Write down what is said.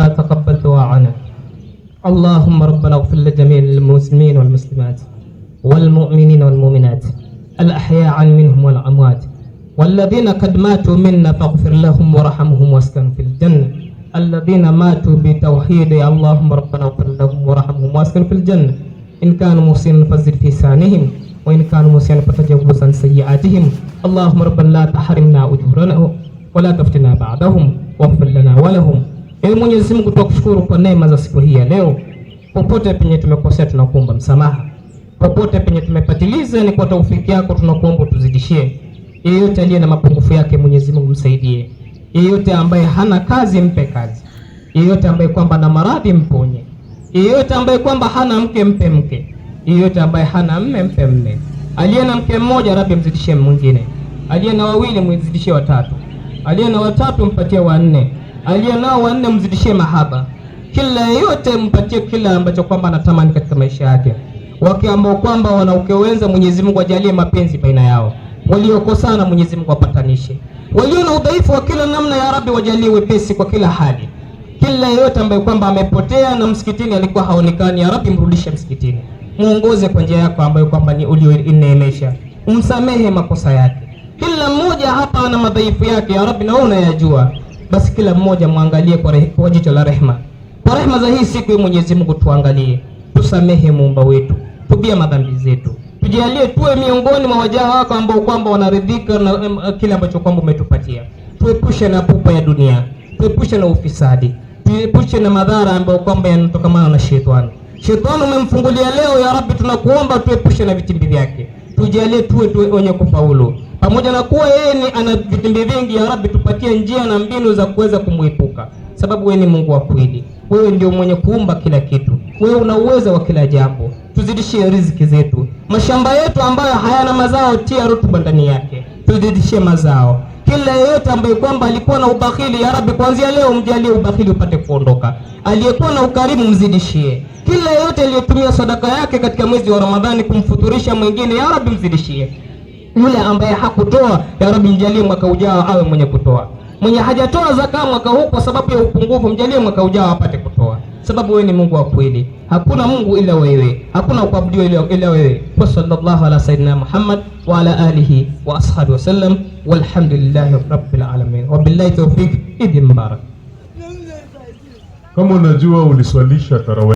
تقبل دعاءنا. اللهم ربنا اغفر لجميع المسلمين والمسلمات والمؤمنين والمؤمنات الأحياء منهم والأموات والذين قد ماتوا منا فاغفر لهم ورحمهم واسكنوا في الجنة. الذين ماتوا بتوحيد اللهم ربنا اغفر لهم ورحمهم واسكنوا في الجنة. إن كانوا محسنين فزد في سانهم وإن كانوا مسيئين فتجاوز عن سيئاتهم. اللهم ربنا لا تحرمنا أجورنا ولا تفتنا بعدهم واغفر لنا ولهم. Ee Mwenyezi Mungu, tunakushukuru kwa neema za siku hii ya leo. Popote penye tumekosea tunakuomba msamaha, popote penye tumepatiliza ni kwa taufiki yako tunakuomba tuzidishie. Yeyote aliye na mapungufu yake Mwenyezi Mungu msaidie. Yeyote ambaye hana kazi mpe kazi. Yeyote ambaye kwamba na maradhi mponye. Yeyote ambaye kwamba hana mke mpe mke. Yeyote ambaye hana mme mpe mme. Aliye na mke mmoja Rabbi mzidishie mwingine. Aliye na wawili mzidishie watatu. Aliye na watatu mpatie wanne. Aliye nao wanne mzidishie mahaba. Kila yeyote mpatie kila ambacho kwamba anatamani katika maisha yake. Wake ambao kwamba wanaokewenza Mwenyezi Mungu ajalie mapenzi baina yao. Waliokosana Mwenyezi Mungu apatanishe. Walio na udhaifu wa kila namna ya Rabbi wajalie wepesi kwa kila hali. Kila yeyote ambaye kwamba amepotea na msikitini alikuwa haonekani, ya Rabbi mrudishe msikitini. Muongoze kwa njia yako ambayo kwamba ni ulioineemesha. Umsamehe makosa yake. Kila mmoja hapa ana madhaifu yake, ya Rabbi na wewe unayajua. Basi kila mmoja muangalie kwa jicho la rehema. Kwa rehema za hii siku ya Mwenyezi Mungu tuangalie. Tusamehe Muumba wetu. Tubia madhambi zetu. Tujalie tuwe miongoni mwa waja wako ambao kwamba wanaridhika na kile ambacho kwamba umetupatia. Tuepushe na pupa ya dunia. Tuepushe na ufisadi. Tuepushe na madhara ambayo kwamba yanatokana na shetani. Shetani umemfungulia leo, ya Rabbi tunakuomba tuepushe na vitimbi vyake. Tujalie tuwe wenye kufaulu. Pamoja na kuwa yeye ni ana vitimbi vingi, ya Rabbi tupatie njia na mbinu za kuweza kumuepuka. Sababu wewe ni Mungu wa kweli. Wewe ndio mwenye kuumba kila kitu. Wewe una uwezo wa kila jambo. Tuzidishie riziki zetu. Mashamba yetu ambayo hayana mazao, tia rutuba ndani yake. Tuzidishie mazao. Kila yeyote ambaye kwamba alikuwa na ubakhili, ya Rabbi kuanzia leo mjalie ubakhili upate kuondoka. Aliyekuwa na ukarimu mzidishie. Kila yeyote aliyetumia sadaka yake katika mwezi wa Ramadhani kumfuturisha mwingine, ya Rabbi mzidishie. Yule ambaye hakutoa, ya Rabbi mjalie mwaka ujao awe mwenye kutoa. Mwenye hajatoa zaka mwaka huu kwa sababu ya upungufu, mjalie mwaka ujao apate kutoa. Sababu wewe ni Mungu wa kweli. Hakuna Mungu ila wewe. Hakuna kuabudiwa ila wewe. Wa sallallahu ala sayyidina Muhammad wa ala alihi wa ashabihi wasallam walhamdulillahi rabbil alamin. Wa billahi tawfiq. Idi mubarak. Kama unajua uliswalisha tarawih